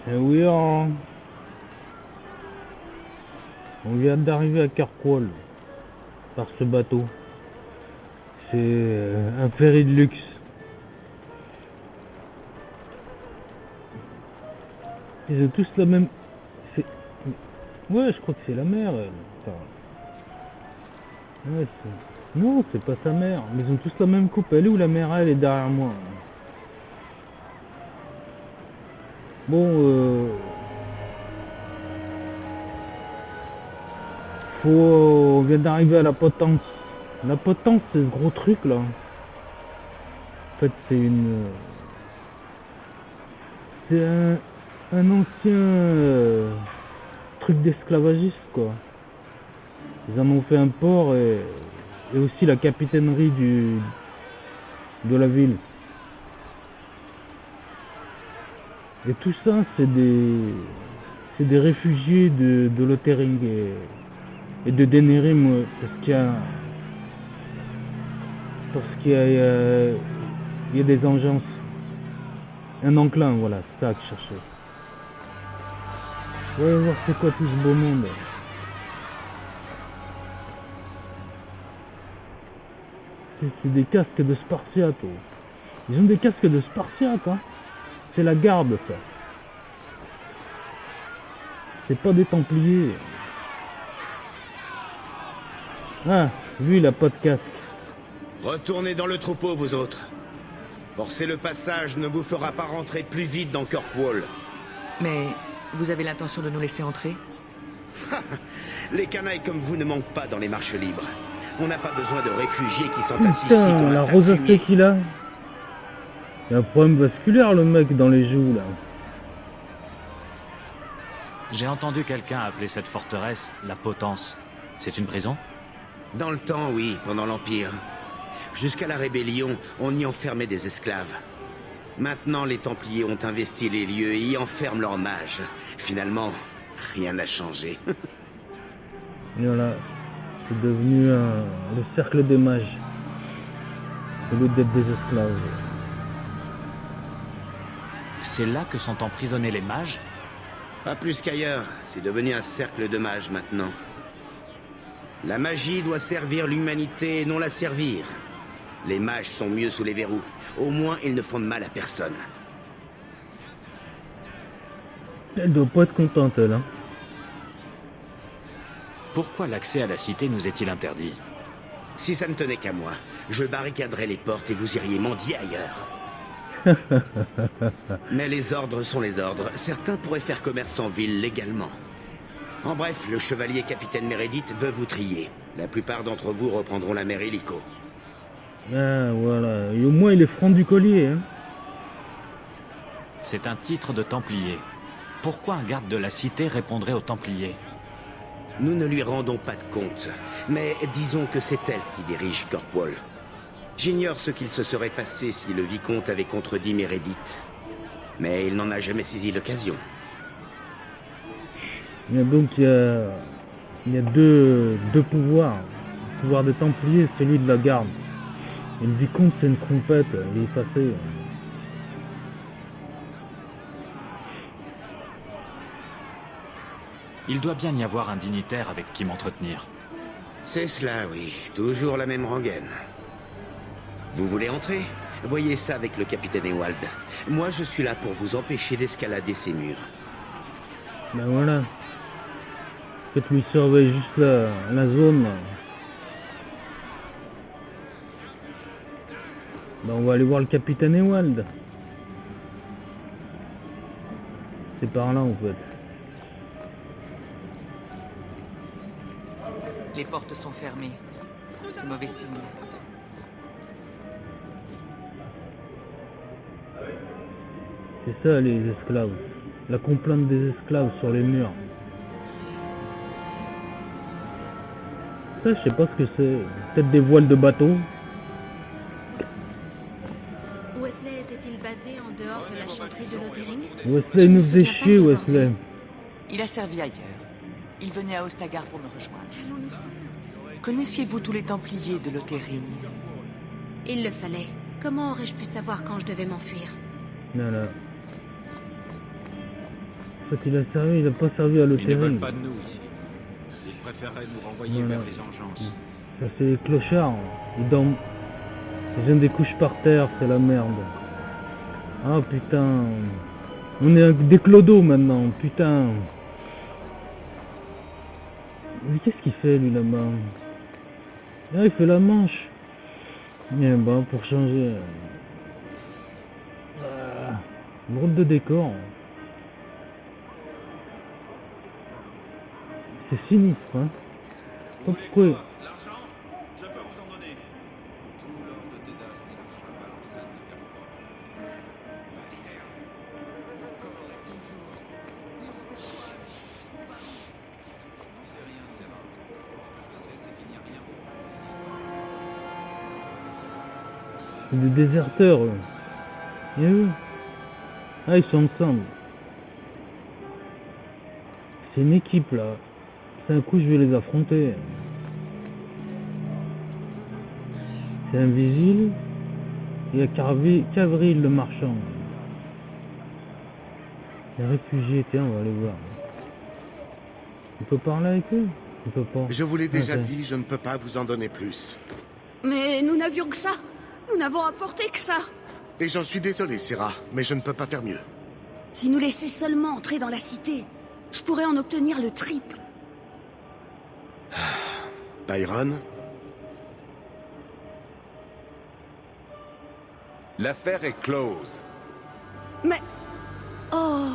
Et oui, on vient d'arriver à Kirkwall par ce bateau. C'est un ferry de luxe. Ils ont tous la même... c'est- Ouais, je crois que c'est la mère. Enfin, ouais, non, c'est pas sa mère. Mais ils ont tous la même coupe. Elle est où la mère? Elle est derrière moi. Bon, on vient d'arriver à la potence. La potence, c'est ce gros truc là. En fait, c'est un ancien truc d'esclavagiste quoi. Ils en ont fait un port et aussi la capitainerie de la ville. Et tout ça, c'est des réfugiés de Lothering et de Denerim parce qu'il y a, il y a des engences. Un enclin, voilà, c'est ça que je cherchais. Voyons voir c'est quoi tout ce beau monde. C'est des casques de Spartiates. Oh. Ils ont des casques de Spartiates, hein. C'est la garde, ça. C'est pas des Templiers. Ah, lui, il a pas de casque. Retournez dans le troupeau, vous autres. Forcer le passage ne vous fera pas rentrer plus vite dans Kirkwall. Mais vous avez l'intention de nous laisser entrer? Les canailles comme vous ne manquent pas dans les marches libres. On n'a pas besoin de réfugiés qui sont assis ici Putain, comme la un tas de rosacée fumier. qu'il a. Il y a un problème vasculaire, le mec, dans les joues, là. J'ai entendu quelqu'un appeler cette forteresse la Potence. C'est une prison? Dans le temps, oui, pendant l'Empire. Jusqu'à la rébellion, on y enfermait des esclaves. Maintenant, les Templiers ont investi les lieux et y enferment leurs mages. Finalement, rien n'a changé. Et voilà, c'est devenu le cercle des mages. Au lieu d'être des esclaves. C'est là que sont emprisonnés les mages? Pas plus qu'ailleurs, c'est devenu un cercle de mages maintenant. La magie doit servir l'humanité et non la servir. Les mages sont mieux sous les verrous. Au moins, ils ne font de mal à personne. Elle doit pas être contente, elle, hein. Pourquoi l'accès à la cité nous est-il interdit? Si ça ne tenait qu'à moi, je barricaderais les portes et vous iriez mendier ailleurs. Mais les ordres sont les ordres. Certains pourraient faire commerce en ville légalement. En bref, le chevalier capitaine Meredith veut vous trier. La plupart d'entre vous reprendront la mer Hélico. Ah, voilà. Et au moins, il est franc du collier, hein. C'est un titre de Templier. Pourquoi un garde de la cité répondrait aux Templiers? Nous ne lui rendons pas de compte. Mais disons que c'est elle qui dirige Kirkwall. J'ignore ce qu'il se serait passé si le vicomte avait contredit Meredith. Mais il n'en a jamais saisi l'occasion. Il y a donc il y a deux pouvoirs. Le pouvoir des Templiers et celui de la garde. Et le vicomte, c'est une trompette. Il est effacé. Il doit bien y avoir un dignitaire avec qui m'entretenir. C'est cela, oui. Toujours la même rengaine. Vous voulez entrer? Voyez ça avec le capitaine Ewald. Moi, je suis là pour vous empêcher d'escalader ces murs. Ben voilà. Faites-lui surveiller juste la zone. Là. Ben on va aller voir le capitaine Ewald. C'est par là, en fait. Les portes sont fermées. C'est mauvais signe. C'est ça, les esclaves. La complainte des esclaves sur les murs. Ça, je sais pas ce que c'est. Peut-être des voiles de bateau. Wesley était-il basé en dehors de la chanterie de Lothering? Wesley, il nous faisait chier, Wesley. Il a servi ailleurs. Il venait à Ostagar pour me rejoindre. Connaissiez-vous tous les Templiers de Lothering? Il le fallait. Comment aurais-je pu savoir quand je devais m'enfuir? Voilà. En fait, il a pas servi à Ils ne l'hôtel. veulent pas de nous ici. Ils préféreraient nous renvoyer Voilà. vers les engences. Ça c'est les clochards. Ils dorment. Ils ont des couches par terre, c'est la merde. Ah putain. On est des clodos maintenant, putain. Mais qu'est-ce qu'il fait lui là-bas? Ah, il fait la manche. Eh ben, pour changer. Drôle de décor. C'est sinistre, hein. Oh, pourquoi? L'argent, je peux vous en donner. Tout l'or de Tédas n'élargira pas l'enceinte de Carquois. Balinaire, le corps est toujours. N'en sais rien, Serra. Tout ce que je sais, c'est qu'il n'y a rien. C'est des déserteurs, eux. Et eux? Ah, ils sont ensemble. C'est une équipe, là. C'est un coup, je vais les affronter. C'est un vigile. Il y a Cavril, le marchand. Les réfugiés, tiens, on va aller voir. On peut parler avec eux? On peut pas. Je vous l'ai déjà Ok. dit, je ne peux pas vous en donner plus. Mais nous n'avions que ça. Nous n'avons apporté que ça. Et j'en suis désolé, Serra, mais je ne peux pas faire mieux. Si nous laissait seulement entrer dans la cité, je pourrais en obtenir le triple. Byron, L'affaire est close. Mais... Oh...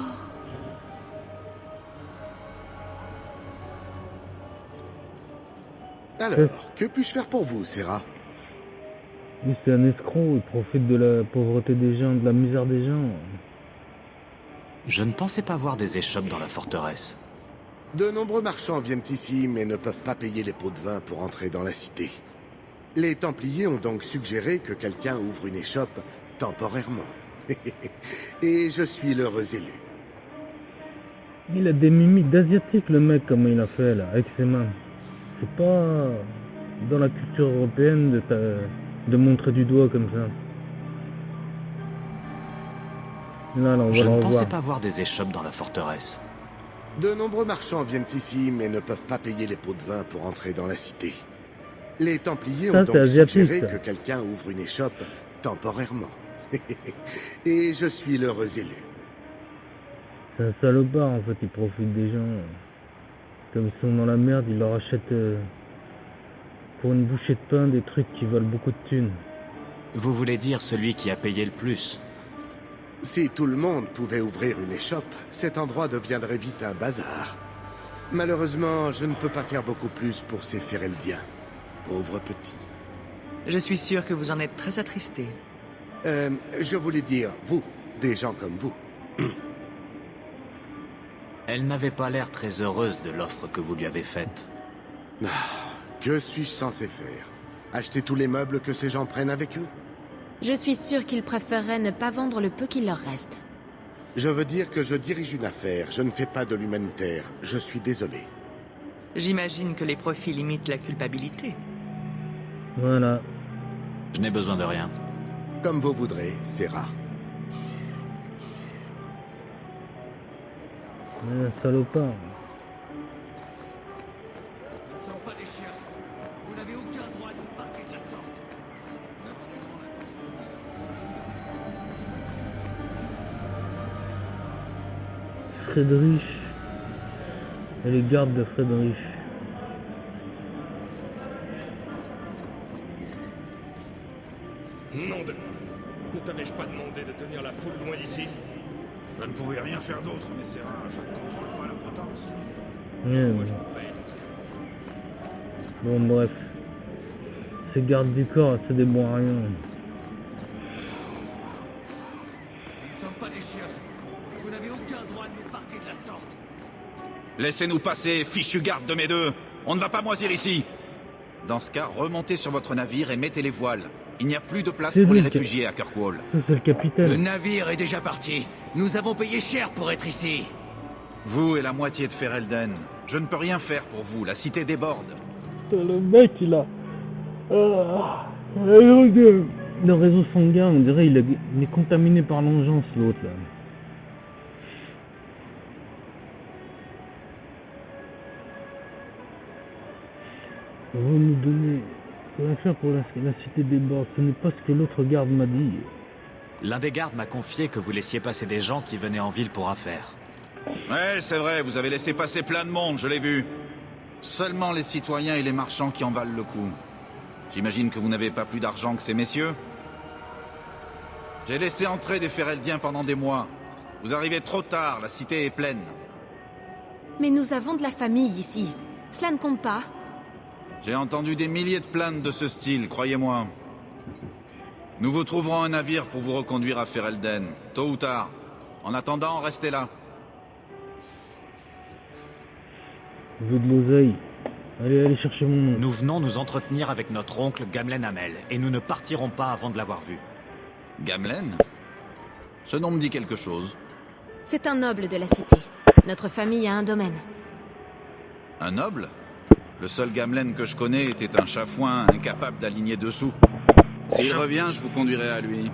alors, que puis-je faire pour vous, Serra? Lui, c'est un escroc, il profite de la pauvreté des gens, de la misère des gens. Je ne pensais pas voir des échoppes dans la forteresse. De nombreux marchands viennent ici, mais ne peuvent pas payer les pots de vin pour entrer dans la cité. Les Templiers ont donc suggéré que quelqu'un ouvre une échoppe temporairement. Et je suis l'heureux élu. Il a des mimiques d'asiatique, le mec, comment il a fait, là, avec ses mains. C'est pas dans la culture européenne de montrer du doigt comme ça. Là, on va Je le ne pensais revoir. pas voir des échoppes dans la forteresse. De nombreux marchands viennent ici, mais ne peuvent pas payer les pots de vin pour entrer dans la cité. Les Templiers Ça, ont c'est donc asiatique, suggéré ça. que quelqu'un ouvre une échoppe temporairement. Et je suis l'heureux élu. C'est un salopard, en fait, il profite des gens. Comme ils sont dans la merde, il leur achète pour une bouchée de pain des trucs qui valent beaucoup de thunes. Vous voulez dire celui qui a payé le plus? Si tout le monde pouvait ouvrir une échoppe, cet endroit deviendrait vite un bazar. Malheureusement, je ne peux pas faire beaucoup plus pour ces Féreldiens. Pauvres petits. Je suis sûr que vous en êtes très attristé. Je voulais dire, vous, des gens comme vous. Elle n'avait pas l'air très heureuse de l'offre que vous lui avez faite. Que suis-je censé faire? Acheter tous les meubles que ces gens prennent avec eux? Je suis sûre qu'ils préféreraient ne pas vendre le peu qu'il leur reste. Je veux dire que je dirige une affaire, je ne fais pas de l'humanitaire. Je suis désolé. J'imagine que les profits limitent la culpabilité. Voilà. Je n'ai besoin de rien. Comme vous voudrez, Serra. Un salopard. Ne sommes pas des chiens. Vous n'avez aucun droit de vous parquer de la sorte. Friedrich. Et les gardes de Friedrich. Nom de... Ne t'avais-je pas demandé de tenir la foule loin d'ici? Je ne pouvais rien faire d'autre, mais Serra, je ne contrôle pas la potence. Moi, je Ouais, vous paye dans ce cas. bon, bref. Ces gardes du corps, c'est des bons à rien. Nous ne sommes pas des chiens. Vous n'avez aucun droit de nous parquer de la sorte. Laissez-nous passer, fichu garde de mes deux. On ne va pas moisir ici. Dans ce cas, remontez sur votre navire et mettez les voiles. Il n'y a plus de place C'est pour les lui qui- réfugiés à Kirkwall. Ça, c'est le Le capitaine. navire est déjà parti. Nous avons payé cher pour être ici. Vous et la moitié de Ferelden. Je ne peux rien faire pour vous, la cité déborde. Le mec, il a... Le réseau sanguin, on dirait il est contaminé par l'engeance, l'autre, là. Vous nous donnez... Comment faire pour la cité des bords? Ce n'est pas ce que l'autre garde m'a dit. L'un des gardes m'a confié que vous laissiez passer des gens qui venaient en ville pour affaires. Ouais, c'est vrai, vous avez laissé passer plein de monde, je l'ai vu. Seulement les citoyens et les marchands qui en valent le coup. J'imagine que vous n'avez pas plus d'argent que ces messieurs? J'ai laissé entrer des Fereldiens pendant des mois. Vous arrivez trop tard, la cité est pleine. Mais nous avons de la famille ici. Cela ne compte pas. J'ai entendu des milliers de plaintes de ce style, croyez-moi. Nous vous trouverons un navire pour vous reconduire à Ferelden, tôt ou tard. En attendant, restez là. Je veux de l'oseille. Allez chercher mon nom. Nous venons nous entretenir avec notre oncle Gamlen Hamel, et nous ne partirons pas avant de l'avoir vu. Gamlen? Ce nom me dit quelque chose. C'est un noble de la cité. Notre famille a un domaine. Un noble? Le seul Gamlen que je connais était un chafouin incapable d'aligner dessous. S'il revient, je vous conduirai à lui.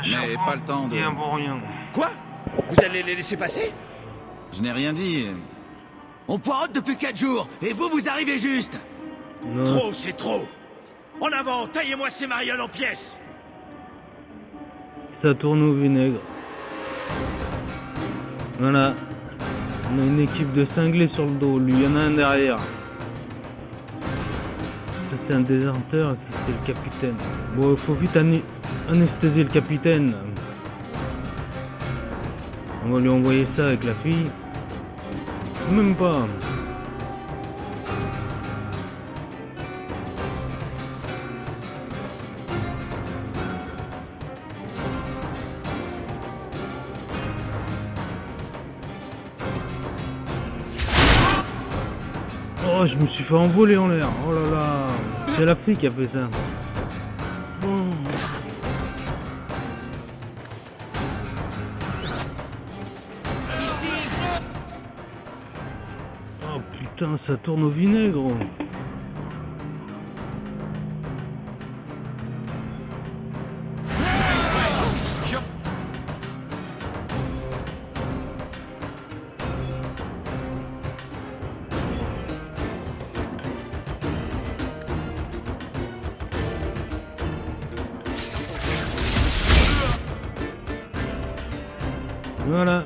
Mais pas le temps de... Quoi? Vous allez les laisser passer? Je n'ai rien dit. On poireaute depuis 4 jours, et vous arrivez juste. Non. Trop, c'est trop. En avant, taillez-moi ces marioles en pièces. Ça tourne au vinaigre. Voilà. On a une équipe de cinglés sur le dos. Lui, il y en a un derrière. Ça, c'est un déserteur. C'est le capitaine. Bon, il faut vite anesthésier le capitaine. On va lui envoyer ça avec la fille. Même pas. Oh, je me suis fait envoler en l'air. Oh là là. C'est la fille qui a fait ça. Oh putain, ça tourne au vinaigre. Voilà.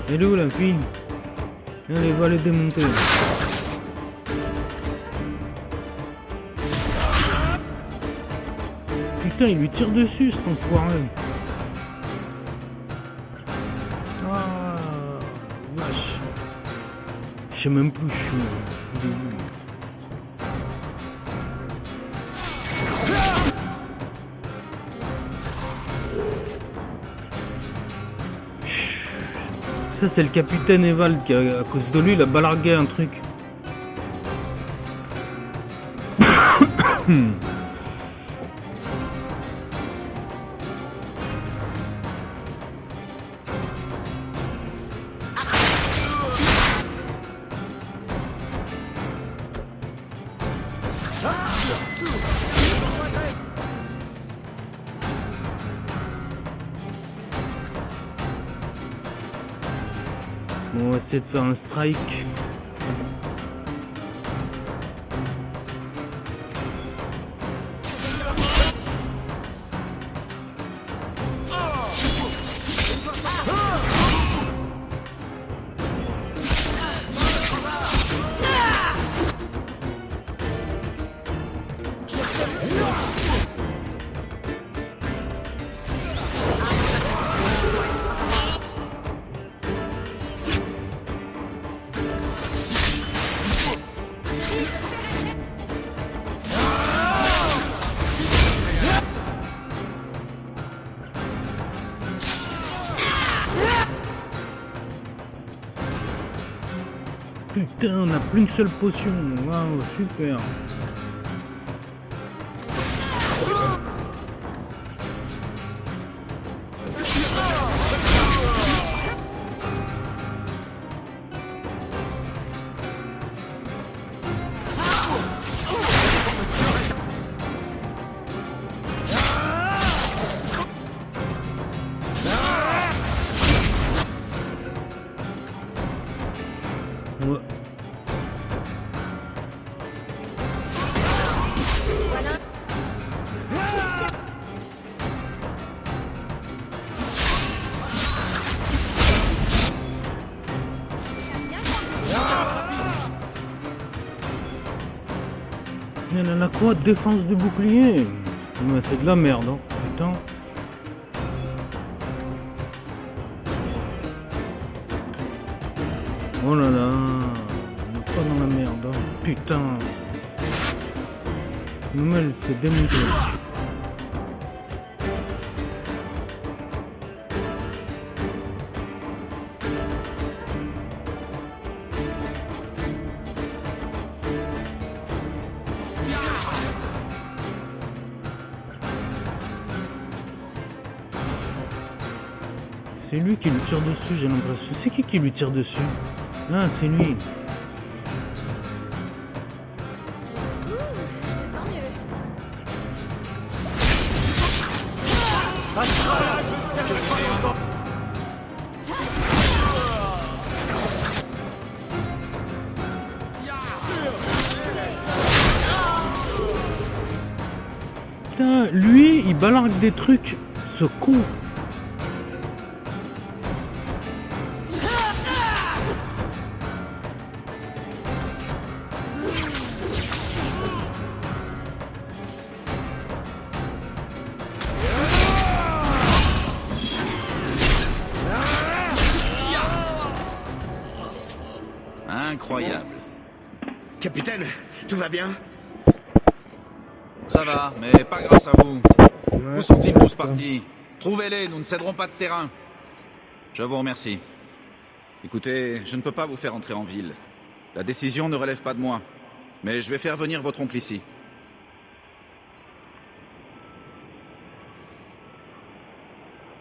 Elle est où la fille? Allez, va les démonter. Putain, il lui tire dessus, cet enfoiré. Ah, vache. Je sais même plus où je suis. Ça, c'est le capitaine Evald qui, à cause de lui, il a balargué un truc. Bon, on va essayer de faire un strike. Putain, on n'a plus une seule potion. Waouh, super. quoi? Défense de bouclier? Mais c'est de la merde, hein. Putain. Oh là là, on est pas dans la merde, hein. Putain. Noël, c'est démonté. C'est lui qui lui tire dessus, j'ai l'impression. C'est qui lui tire dessus? Ah, c'est lui. Putain, lui, il balargue des trucs, ce con. Incroyable. Capitaine, tout va bien? Ça va, mais pas grâce à vous. Où sont-ils tous partis? Trouvez-les, nous ne céderons pas de terrain. Je vous remercie. Écoutez, je ne peux pas vous faire entrer en ville. La décision ne relève pas de moi. Mais je vais faire venir votre oncle ici.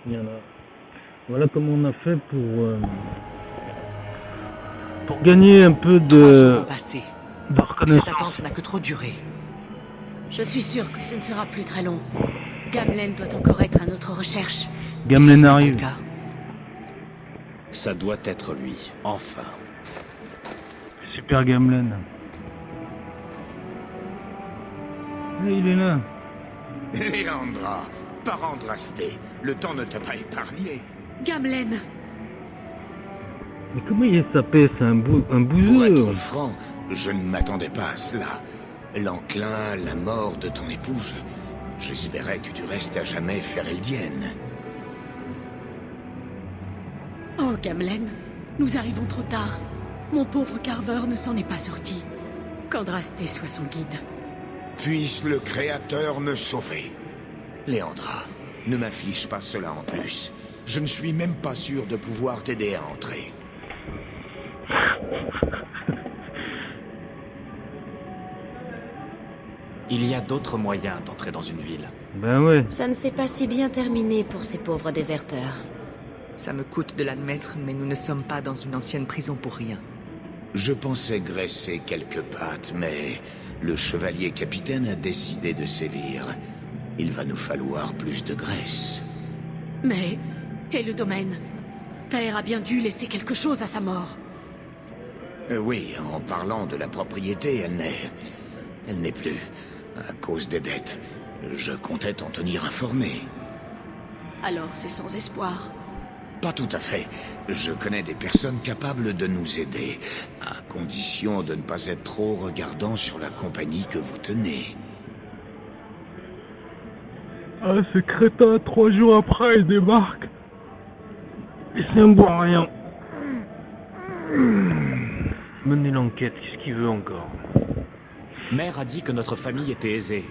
Voilà. Voilà comment on a fait pour gagner un peu 3 jours ont passé. de reconnaissance. Cette attente n'a que trop duré. Je suis sûr que ce ne sera plus très long. Gamlen doit encore être à notre recherche. Gamlen arrive. Ça doit être lui, enfin. Super Gamlen. Et il est là. Léandra, par Andrasté, le temps ne t'a pas épargné. Gamlen! Mais comment il est sapé? C'est un Pour bouseux. être franc, je ne m'attendais pas à cela. L'enclin, la mort de ton épouse. J'espérais que tu restes à jamais Fereldienne. Oh, Gamlen, nous arrivons trop tard. Mon pauvre Carver ne s'en est pas sorti. Qu'Andrasté soit son guide. Puisse le Créateur me sauver. Léandra, ne m'inflige pas cela en plus. Je ne suis même pas sûr de pouvoir t'aider à entrer. Il y a d'autres moyens d'entrer dans une ville. Ben ouais. Ça ne s'est pas si bien terminé pour ces pauvres déserteurs. Ça me coûte de l'admettre, mais nous ne sommes pas dans une ancienne prison pour rien. Je pensais graisser quelques pattes, mais le chevalier capitaine a décidé de sévir. Il va nous falloir plus de graisse. Mais... et le domaine? Père a bien dû laisser quelque chose à sa mort. Oui, en parlant de la propriété, elle n'est plus, à cause des dettes. Je comptais t'en tenir informé. Alors c'est sans espoir. Pas tout à fait. Je connais des personnes capables de nous aider, à condition de ne pas être trop regardant sur la compagnie que vous tenez. Ah, ce crétin, 3 jours après, il débarque. Et c'est un bon rien. Menez l'enquête, qu'est-ce qu'il veut encore? Mère a dit que notre famille était aisée.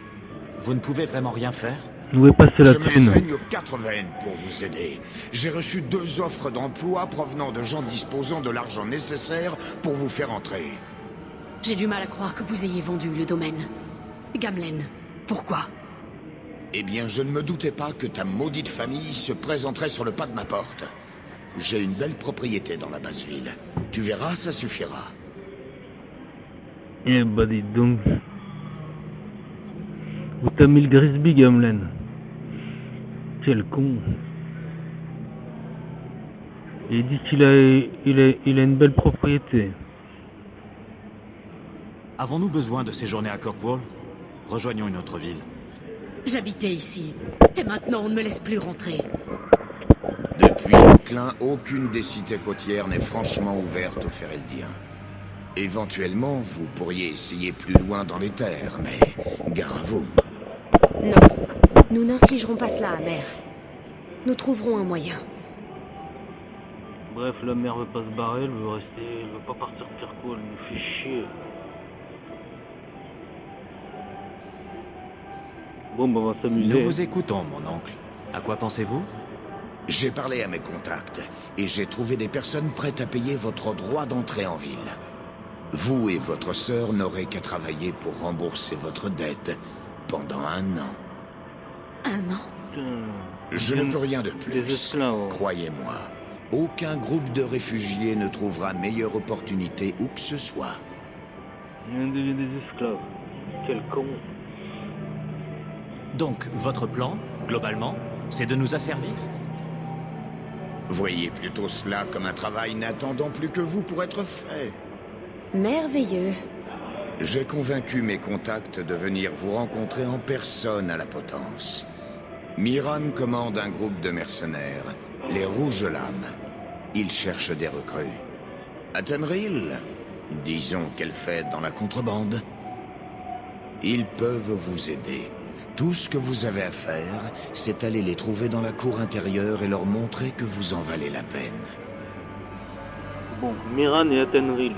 Vous ne pouvez vraiment rien faire? Où est passée la Je thune? me saigne aux 4 veines pour vous aider. J'ai reçu 2 offres d'emploi provenant de gens disposant de l'argent nécessaire pour vous faire entrer. J'ai du mal à croire que vous ayez vendu le domaine. Gamlen, pourquoi? Eh bien, je ne me doutais pas que ta maudite famille se présenterait sur le pas de ma porte. J'ai une belle propriété dans la basse ville. Tu verras, ça suffira. Eh bah dis donc. Où t'as mis le Grisby, Gamlen? Quel con. Il dit qu'il a une belle propriété. Avons-nous besoin de séjourner à Kirkwall? Rejoignons une autre ville. J'habitais ici. Et maintenant on ne me laisse plus rentrer. Depuis l'Enclin, aucune des cités côtières n'est franchement ouverte aux Fereldiens. Éventuellement, vous pourriez essayer plus loin dans les terres, mais gare à vous. Non, nous n'infligerons pas cela à Mère. Nous trouverons un moyen. Bref, la mère veut pas se barrer, elle veut rester, elle veut pas partir de Kirkwall, elle nous fait chier. Bon, bah, on va s'amuser. Nous vous écoutons, mon oncle. À quoi pensez-vous? J'ai parlé à mes contacts, et j'ai trouvé des personnes prêtes à payer votre droit d'entrée en ville. Vous et votre sœur n'aurez qu'à travailler pour rembourser votre dette pendant 1 an. 1 an? Je ne peux rien de plus. Croyez-moi, aucun groupe de réfugiés ne trouvera meilleure opportunité où que ce soit. On devient des esclaves. Quel con. Donc, votre plan, globalement, c'est de nous asservir? Voyez plutôt cela comme un travail n'attendant plus que vous pour être fait. Merveilleux. J'ai convaincu mes contacts de venir vous rencontrer en personne à la Potence. Miran commande un groupe de mercenaires, les Rouges Lames. Ils cherchent des recrues. À Tenril, disons qu'elle fait dans la contrebande. Ils peuvent vous aider. Tout ce que vous avez à faire, c'est aller les trouver dans la cour intérieure et leur montrer que vous en valez la peine. Bon, Miran et Atenril.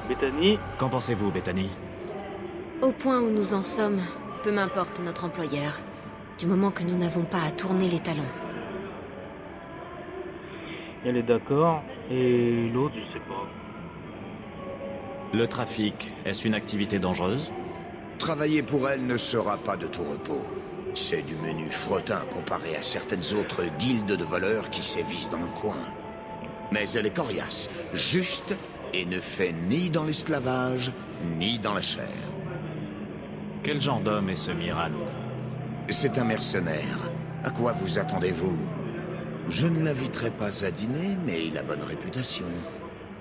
Bethany? Qu'en pensez-vous, Bethany? Au point où nous en sommes, peu m'importe notre employeur, du moment que nous n'avons pas à tourner les talons. Elle est d'accord, et l'autre, je sais pas. Le trafic, est-ce une activité dangereuse? Travailler pour elle ne sera pas de tout repos. C'est du menu fretin comparé à certaines autres guildes de voleurs qui sévissent dans le coin. Mais elle est coriace, juste, et ne fait ni dans l'esclavage, ni dans la chair. Quel genre d'homme est ce Miran? C'est un mercenaire. À quoi vous attendez-vous? Je ne l'inviterai pas à dîner, mais il a bonne réputation.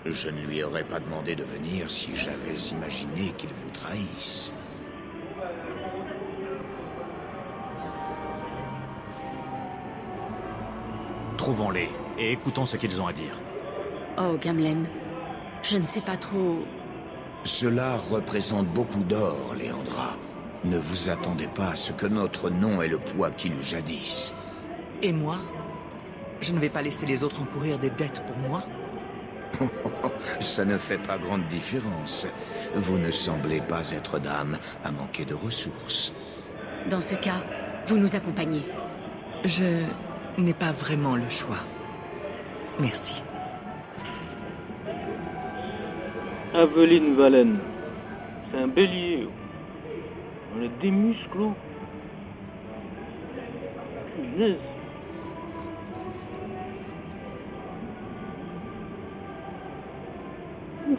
Je ne lui aurais pas demandé de venir si j'avais imaginé qu'il vous trahisse. Trouvons-les et écoutons ce qu'ils ont à dire. Oh, Gamlen, je ne sais pas trop... Cela représente beaucoup d'or, Léandra. Ne vous attendez pas à ce que notre nom ait le poids qu'il eut jadis. Et moi? Je ne vais pas laisser les autres encourir des dettes pour moi? Ça ne fait pas grande différence. Vous ne semblez pas être d'âme à manquer de ressources. Dans ce cas, vous nous accompagnez. Je n'ai pas vraiment le choix. Merci. Aveline Valen. C'est un bélier. On a des muscles. Punaise.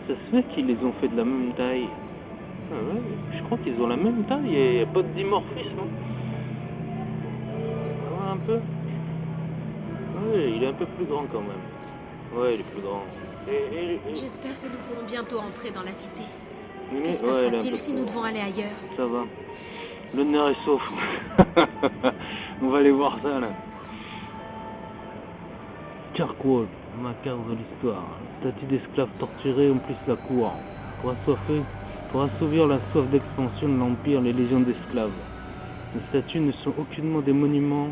Ça se fait qu'ils les ont fait de la même taille. Ah ouais, je crois qu'ils ont la même taille, il n'y a pas de dimorphisme. Ouais, un peu. Ouais, il est un peu plus grand quand même. Ouais, il est plus grand. J'espère que nous pourrons bientôt entrer dans la cité. Mais Que se passera-t-il si nous devons aller ailleurs? Ça va. L'honneur est sauf. On va aller voir ça là. Kirkwall, ma carte de l'histoire. Statut d'esclave torturé en plus la cour. Pour assouvir la soif d'expansion de l'Empire, les légions d'esclaves. Les statues ne sont aucunement des monuments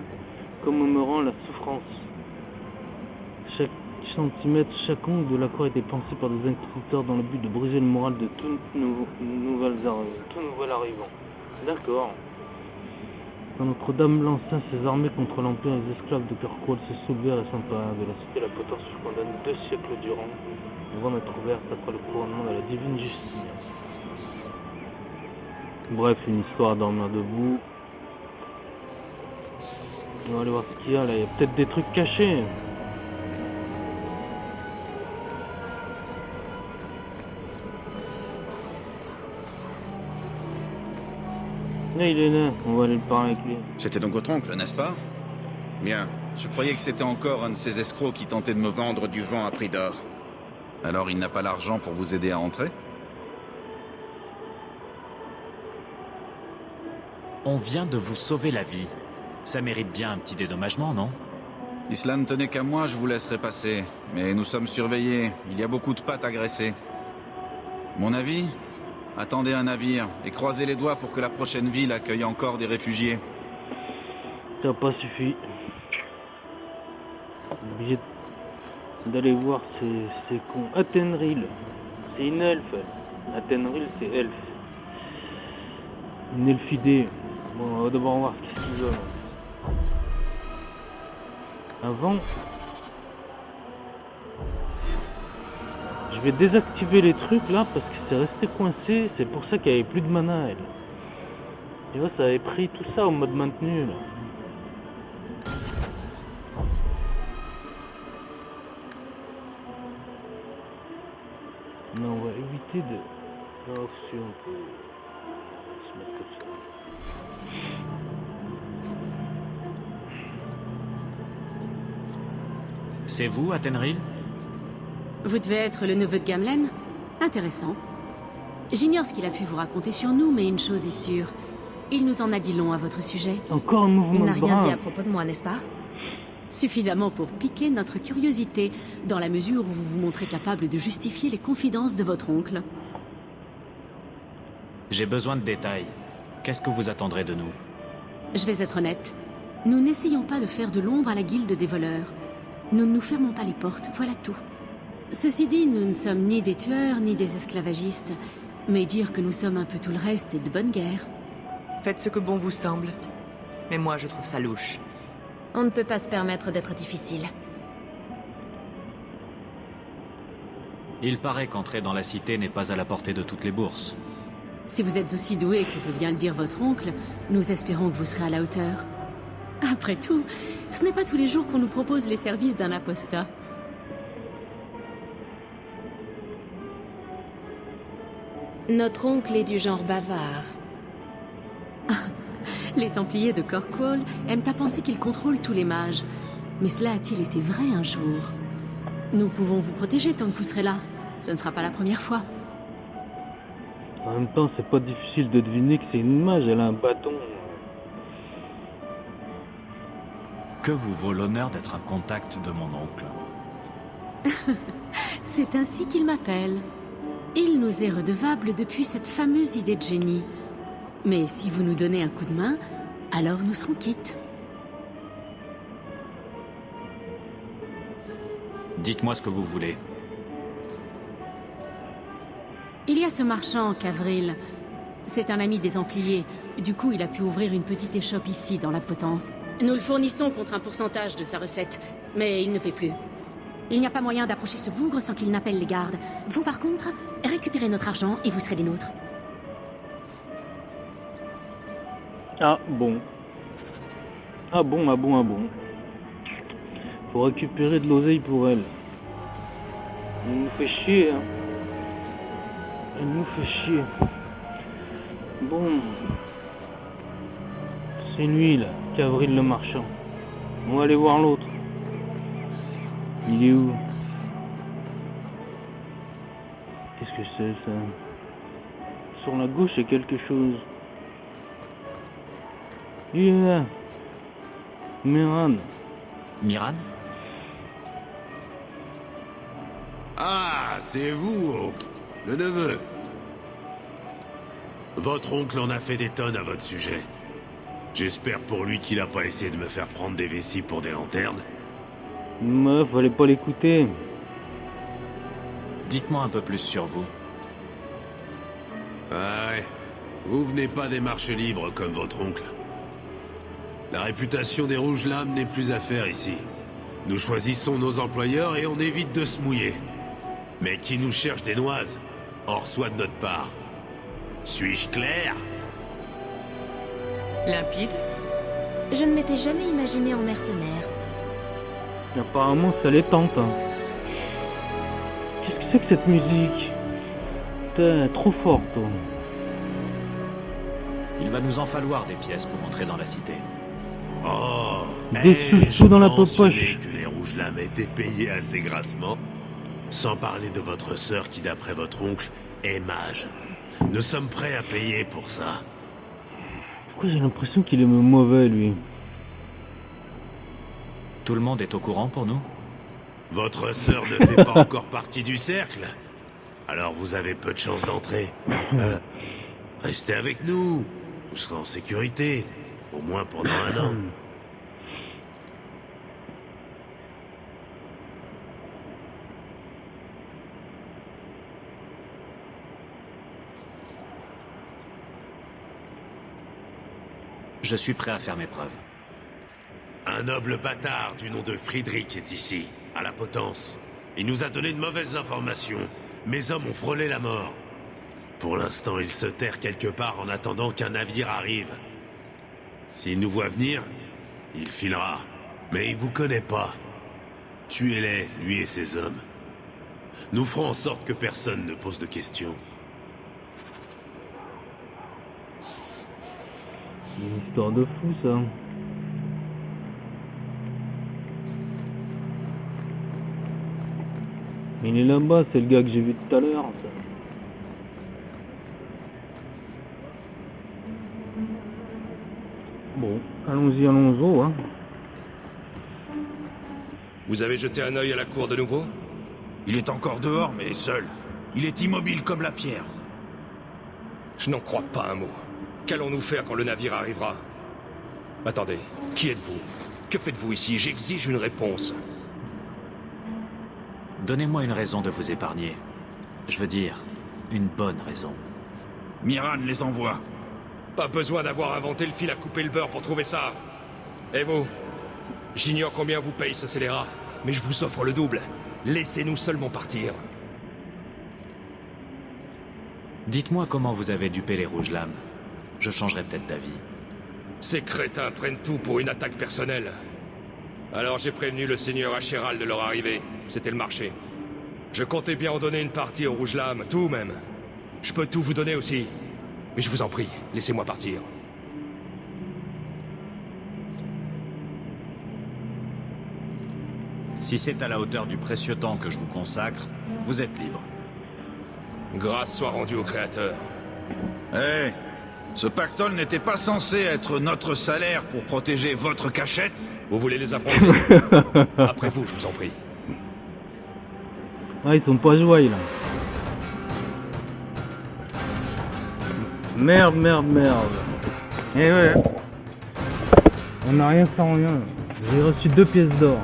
commémorant la souffrance. Chaque centimètre, chaque ongle de la cour était pensé par des inquisiteurs dans le but de briser le moral de tout nouvel arrivant. D'accord. Quand Notre-Dame lança ses armées contre l'Empire, les esclaves de Kirkwall se soulevèrent et s'emparèrent de la cité. La potence fut condamnée 2 siècles durant, avant d'être ouverte après le couronnement de la divine justice. Bref, une histoire à dormir debout. On va aller voir ce qu'il y a là, il y a peut-être des trucs cachés. Là, il est là, on va aller le parler avec lui. C'était donc votre oncle, n'est-ce pas? Bien, je croyais que c'était encore un de ces escrocs qui tentait de me vendre du vent à prix d'or. Alors il n'a pas l'argent pour vous aider à entrer? On vient de vous sauver la vie. Ça mérite bien un petit dédommagement, non? Si cela ne tenait qu'à moi, je vous laisserais passer. Mais nous sommes surveillés. Il y a beaucoup de pattes à graisser. Mon avis? Attendez un navire et croisez les doigts pour que la prochaine ville accueille encore des réfugiés. Ça n'a pas suffi. Obligé d'aller voir ces cons. Athenril. C'est une elfe. Athenril, c'est elfe. Une elfidée. Bon, on va d'abord voir qu'est-ce qu'ils veulent. Avant, je vais désactiver les trucs là parce que c'est resté coincé. C'est pour ça qu'il n'y avait plus de mana, elle. Tu vois, ça avait pris tout ça au mode maintenu là. Non, on va éviter de... Oh, si on peut se mettre comme ça. C'est vous, Athenril? Vous devez être le neveu de Gamlen? Intéressant. J'ignore ce qu'il a pu vous raconter sur nous, mais une chose est sûre. Il nous en a dit long à votre sujet. Encore un mouvement de bras. Il n'a rien dit à propos de moi, n'est-ce pas? Suffisamment pour piquer notre curiosité, dans la mesure où vous vous montrez capable de justifier les confidences de votre oncle. J'ai besoin de détails. Qu'est-ce que vous attendrez de nous? Je vais être honnête. Nous n'essayons pas de faire de l'ombre à la guilde des voleurs. Nous ne nous fermons pas les portes, voilà tout. Ceci dit, nous ne sommes ni des tueurs, ni des esclavagistes. Mais dire que nous sommes un peu tout le reste est de bonne guerre. Faites ce que bon vous semble. Mais moi, je trouve ça louche. On ne peut pas se permettre d'être difficile. Il paraît qu'entrer dans la cité n'est pas à la portée de toutes les bourses. Si vous êtes aussi doué que veut bien le dire votre oncle, nous espérons que vous serez à la hauteur. Après tout, ce n'est pas tous les jours qu'on nous propose les services d'un apostat. Notre oncle est du genre bavard. Les Templiers de Corkwall aiment à penser qu'ils contrôlent tous les mages. Mais cela a-t-il été vrai un jour? Nous pouvons vous protéger tant que vous serez là. Ce ne sera pas la première fois. En même temps, c'est pas difficile de deviner que c'est une mage, elle a un bâton. Que vous vaut l'honneur d'être un contact de mon oncle? C'est ainsi qu'il m'appelle. Il nous est redevable depuis cette fameuse idée de génie. Mais si vous nous donnez un coup de main, alors nous serons quittes. Dites-moi ce que vous voulez. Il y a ce marchand, Cavril. C'est un ami des Templiers. Du coup, il a pu ouvrir une petite échoppe ici, dans la Potence. Nous le fournissons contre un pourcentage de sa recette, mais il ne paie plus. Il n'y a pas moyen d'approcher ce bougre sans qu'il n'appelle les gardes. Vous, par contre, récupérez notre argent et vous serez des nôtres. Ah bon. Ah bon, ah bon, ah bon. Faut récupérer de l'oseille pour elle. Elle nous fait chier, hein. Elle nous fait chier. Bon. C'est lui, là, Cavril le marchand. On va aller voir l'autre. Il est où? Qu'est-ce que c'est, ça? Sur la gauche, il y a quelque chose. Il est là. Miran. Miran? Ah, c'est vous, oncle. Le neveu. Votre oncle en a fait des tonnes à votre sujet. J'espère pour lui qu'il a pas essayé de me faire prendre des vessies pour des lanternes. Meuf, fallait pas l'écouter. Dites-moi un peu plus sur vous. Ah ouais. Vous venez pas des marches libres comme votre oncle. La réputation des Rouges Lames n'est plus à faire ici. Nous choisissons nos employeurs et on évite de se mouiller. Mais qui nous cherche des noises, en reçoit de notre part. Suis-je clair? Limpide? Je ne m'étais jamais imaginé en mercenaire. Apparemment, ça les tente. Hein. Qu'est-ce que c'est que cette musique? Putain, trop forte. Toi. Il va nous en falloir des pièces pour entrer dans la cité. Oh, des sous dans la poche. Que les Rouges Lames étaient payés assez grassement. Sans parler de votre sœur qui, d'après votre oncle, est mage. Nous sommes prêts à payer pour ça. Pourquoi j'ai l'impression qu'il est mauvais, lui? Tout le monde est au courant pour nous? Votre sœur ne fait pas encore partie du cercle? Alors vous avez peu de chances d'entrer. Restez avec nous. Vous serez en sécurité. Au moins pendant 1 an. Je suis prêt à faire mes preuves. Un noble bâtard du nom de Friedrich est ici, à la Potence. Il nous a donné de mauvaises informations. Mes hommes ont frôlé la mort. Pour l'instant, il se terre quelque part en attendant qu'un navire arrive. S'il nous voit venir, il filera. Mais il vous connaît pas. Tuez-les, lui et ses hommes. Nous ferons en sorte que personne ne pose de questions. C'est une histoire de fou, ça. Il est là-bas, c'est le gars que j'ai vu tout à l'heure. Bon, allons-y, allons-y, hein. Vous avez jeté un œil à la cour de nouveau? Il est encore dehors, mais seul. Il est immobile comme la pierre. Je n'en crois pas un mot. Qu'allons-nous faire quand le navire arrivera? Attendez, qui êtes-vous? Que faites-vous ici? J'exige une réponse. Donnez-moi une raison de vous épargner. Je veux dire, une bonne raison. Miran les envoie. Pas besoin d'avoir inventé le fil à couper le beurre pour trouver ça. Et vous? J'ignore combien vous paye ce scélérat, mais je vous offre le double. Laissez-nous seulement partir. Dites-moi comment vous avez dupé les Rouges Lames. Je changerai peut-être d'avis. Ces crétins prennent tout pour une attaque personnelle. Alors j'ai prévenu le seigneur Achéral de leur arrivée. C'était le marché. Je comptais bien en donner une partie aux Rouges Lames, tout même. Je peux tout vous donner aussi. Mais je vous en prie, laissez-moi partir. Si c'est à la hauteur du précieux temps que je vous consacre, vous êtes libre. Grâce soit rendue au Créateur. Hé, ce pactole n'était pas censé être notre salaire pour protéger votre cachette? Vous voulez les affronter? Après vous, je vous en prie. Ah, ils sont pas joyeux, là. Merde, merde, merde. Eh ouais. On n'a rien sans rien. J'ai reçu 2 pièces d'or.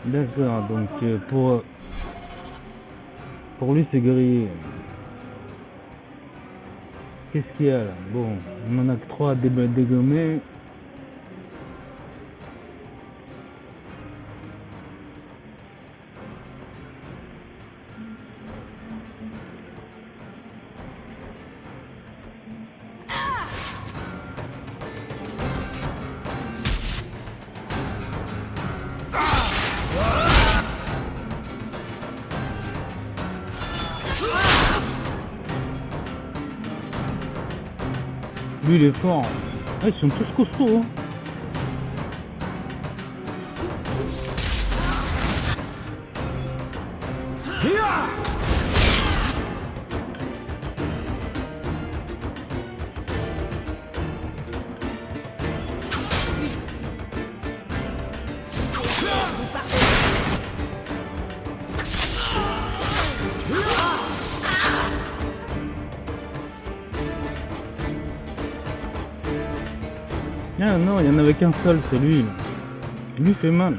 D'accord, donc pour lui c'est grillé. Qu'est-ce qu'il y a là? Bon, on en a que 3 à dégommer. Lui il est fort. Ah, ils sont tous costauds. Hein. Ah non, il y en avait qu'un seul, c'est lui. Lui fait mal.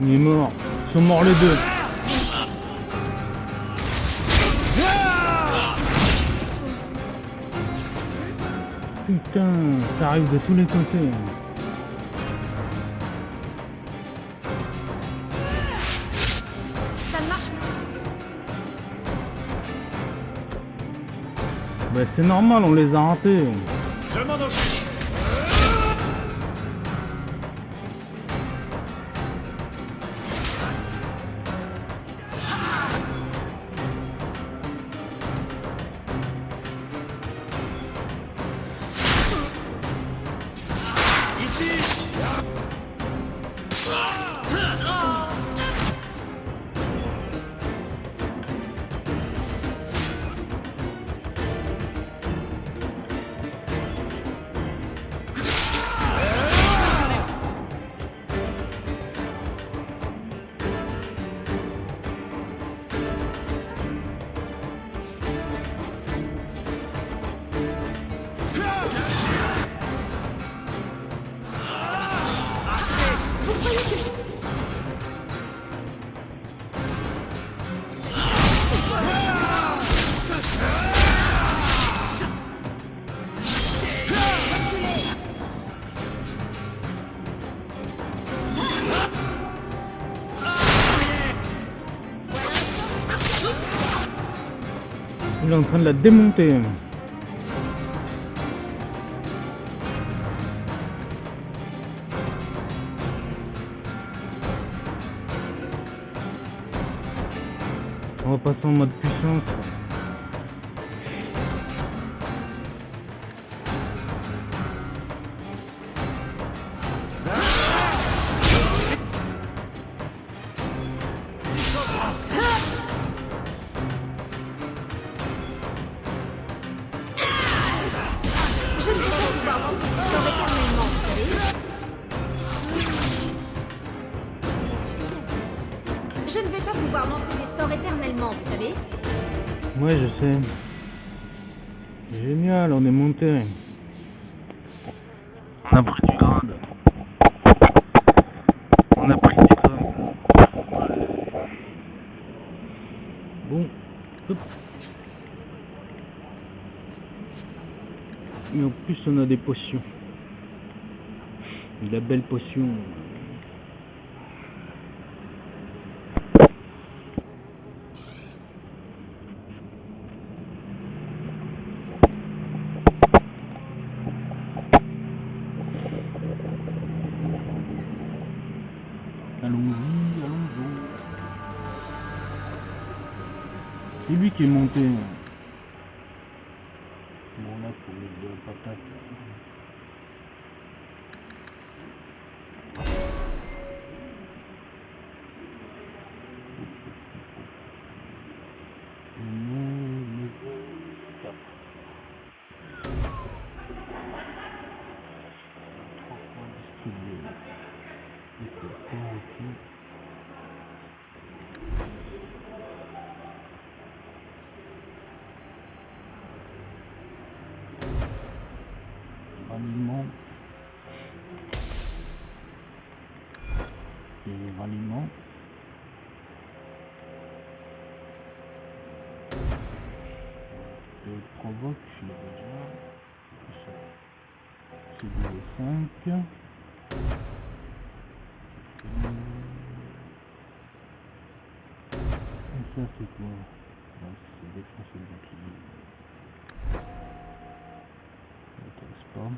Il est mort. Ils sont morts les deux. Putain, ça arrive de tous les côtés. Ça marche. Bah c'est normal, on les a ratés. Je m'en occupe. Il est en train de la démonter. On va passer en mode puissance. Je ne vais pas pouvoir lancer des sorts éternellement, vous savez. Ouais, je sais. Génial, on est monté. On a pris du grade. On a pris du grade. Bon. Hop. Mais en plus, on a des potions. De la belle potion. Allons-y, allons-y. C'est lui qui est monté. Bon, là, pour les patates. Ralliement. Et ralliement. Je provoque, je l'ai déjà. C'est du 5. Et ça c'est quoi? C'est défoncer le bouclier. Ça m'intéresse pas.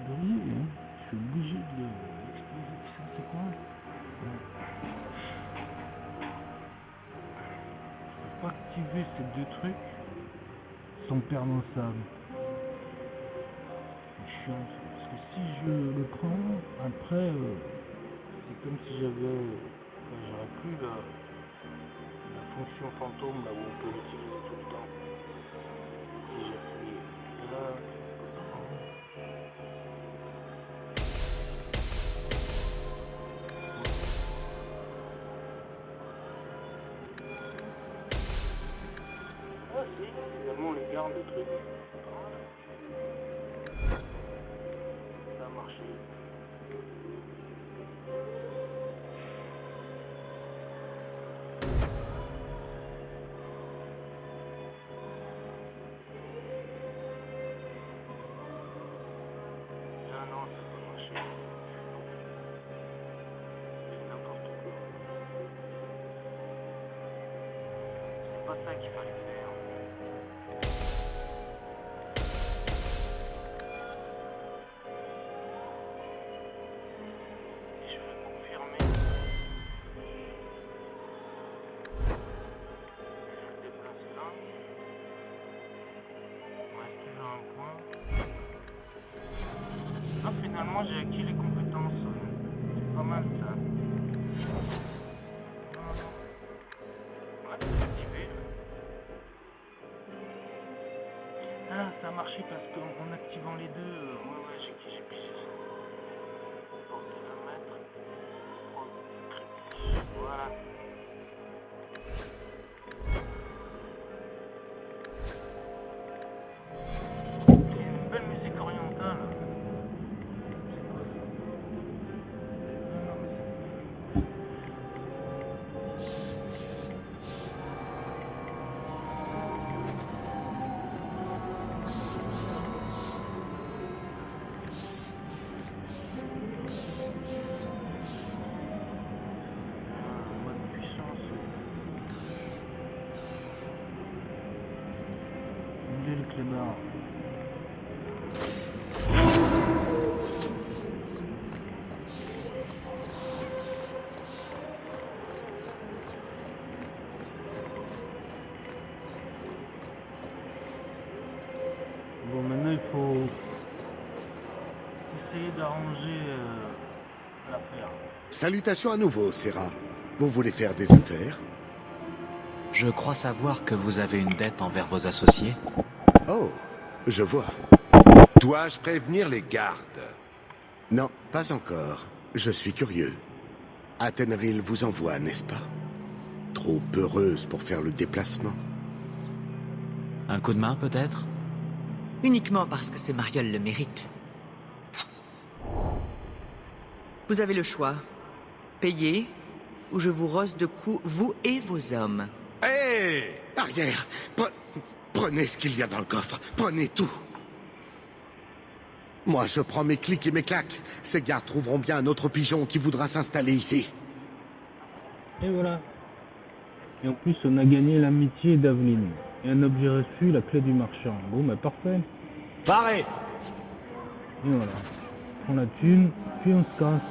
Briller, hein. Je suis obligé de l'exploser. Ça c'est quoi? Je peux pas activer ces deux trucs sans perdre un sable. C'est chiant ça. Parce que si je le prends, après, c'est comme si j'avais... j'aurais plus la fonction fantôme là où on peut l'utiliser tout le temps. Si j'appuie là... Ah si, finalement on les garde les trucs. Ça a marché. Ah non, ça n'a pas marché. C'est n'importe quoi. C'est pas ça qu'il fallait faire. Je vais confirmer. Je le déplace là. On reste toujours un point. Ah, finalement, j'ai acquis les compétences. C'est pas mal ça. Ouais, c'est activé. Ah, ça a marché parce qu'en activant les deux, ouais, j'ai pigé ça. Pour kilomètre. Voilà. Il y a une belle musique orientale. barre. Bon, maintenant il faut essayer d'arranger l'affaire. Salutations à nouveau, Serra. Vous voulez faire des affaires? Je crois savoir que vous avez une dette envers vos associés. Oh, je vois. Dois-je prévenir les gardes? Non, pas encore. Je suis curieux. Athénril vous envoie, n'est-ce pas? Trop heureuse pour faire le déplacement. Un coup de main, peut-être? Uniquement parce que ce mariole le mérite. Vous avez le choix. Payer, ou je vous rosse de coups, vous et vos hommes. Hé! Arrière! Prenez ce qu'il y a dans le coffre. Prenez tout. Moi, je prends mes clics et mes claques. Ces gardes trouveront bien un autre pigeon qui voudra s'installer ici. Et voilà. Et en plus, on a gagné l'amitié d'Aveline. Et un objet reçu, la clé du marchand. Bon, bah parfait. Paré! Et voilà. On prend la thune, puis on se casse.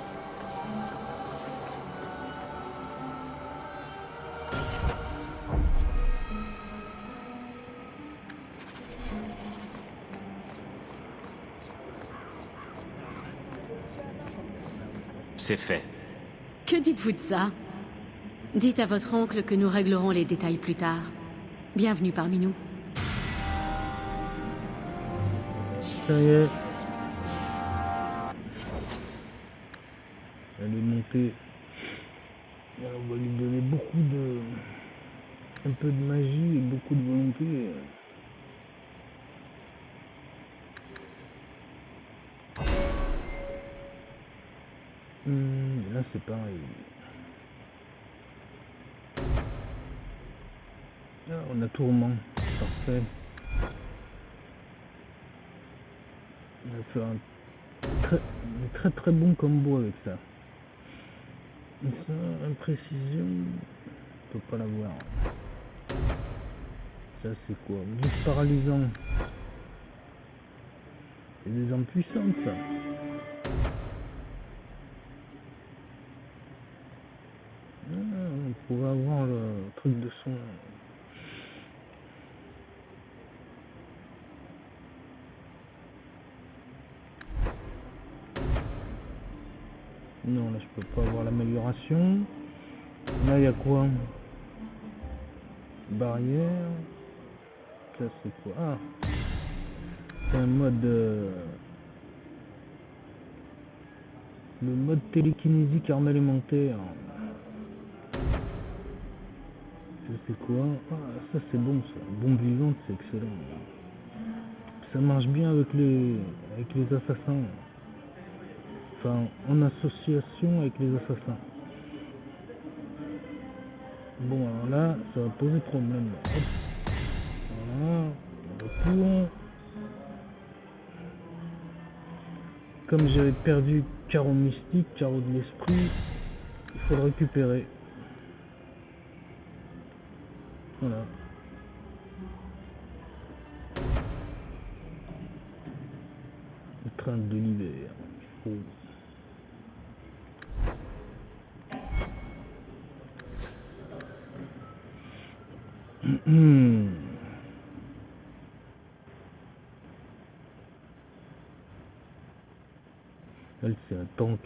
C'est fait. Que dites-vous de ça? Dites à votre oncle que nous réglerons les détails plus tard. Bienvenue parmi nous. Ça y est. Elle est montée. Alors, on va lui donner beaucoup de... un peu de magie et beaucoup de volonté. Là c'est pareil. Ah, on a tourment. Parfait. On va faire un très bon combo avec ça. Et ça, imprécision, on peut pas l'avoir. Ça c'est quoi? Juste paralysant. C'est des armes puissantes ça. On pourrait avoir le truc de son. Non, là je peux pas avoir l'amélioration. Là il y a quoi? Barrière. Ça c'est quoi? Ah, c'est un mode. Le mode télékinésique arme élémentaire. C'est quoi? Ah, ça c'est bon ça. Bombe vivante, c'est excellent. Ça marche bien avec les assassins. Enfin, en association avec les assassins. Bon, alors là, ça va poser problème. Hop. Voilà. Retour. Comme j'avais perdu carreau mystique, carreau de l'esprit, il faut le récupérer. Voilà. Le train de l'hiver. Oh. Elle, c'est un tank.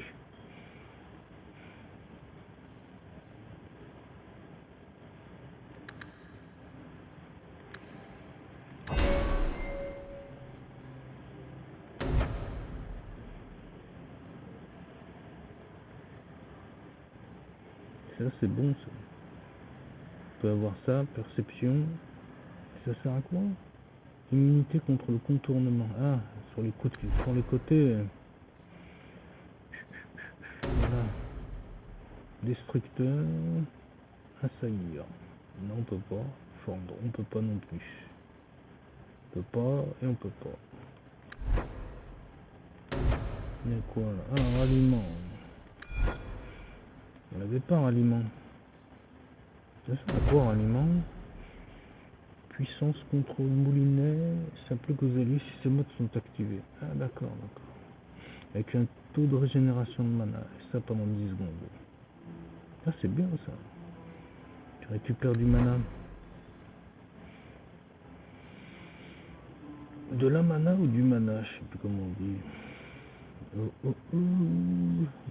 Ça c'est bon ça. On peut avoir ça, perception. Ça sert à quoi? Immunité contre le contournement. Ah, sur les côtés. Voilà. Destructeur. Assaillir. Non, on peut pas. Fendre, on peut pas non plus. On peut pas et on peut pas. Il y a quoi là? Ah, un ralliement. On n'avait pas un ralliement. Ça sert à quoi un ralliement? Puissance contre le moulinet, s'applique aux alliés si ces modes sont activés. Ah d'accord, d'accord. Avec un taux de régénération de mana, et ça pendant 10 secondes. Ah c'est bien ça. Tu récupères du mana. De la mana ou du mana, je sais plus comment on dit. Oh, oh, oh.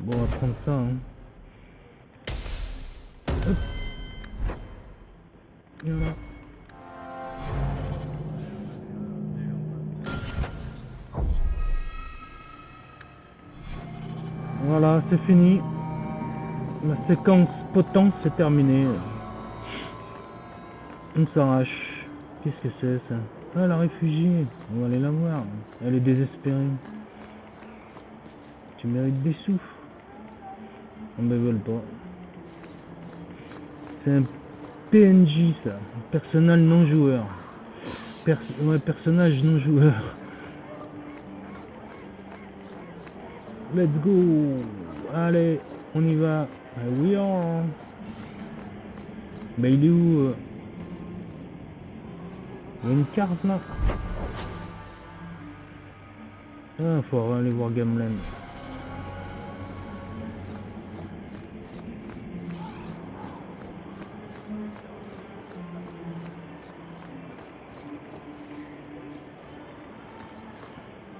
Bon, on va prendre ça. Hein. Hop. Voilà. Voilà, c'est fini. La séquence potence c'est terminé. On s'arrache. Qu'est-ce que c'est ça? Ah, la réfugiée. On va aller la voir. Elle est désespérée. Tu mérites des sous. On ne veut pas. C'est un PNJ ça. Personnage non joueur. Ouais, personnage non joueur. Let's go. Allez, on y va. Ah, oui, oh. Mais il est où il y a une carte là. Ah, faut aller voir Gamlen.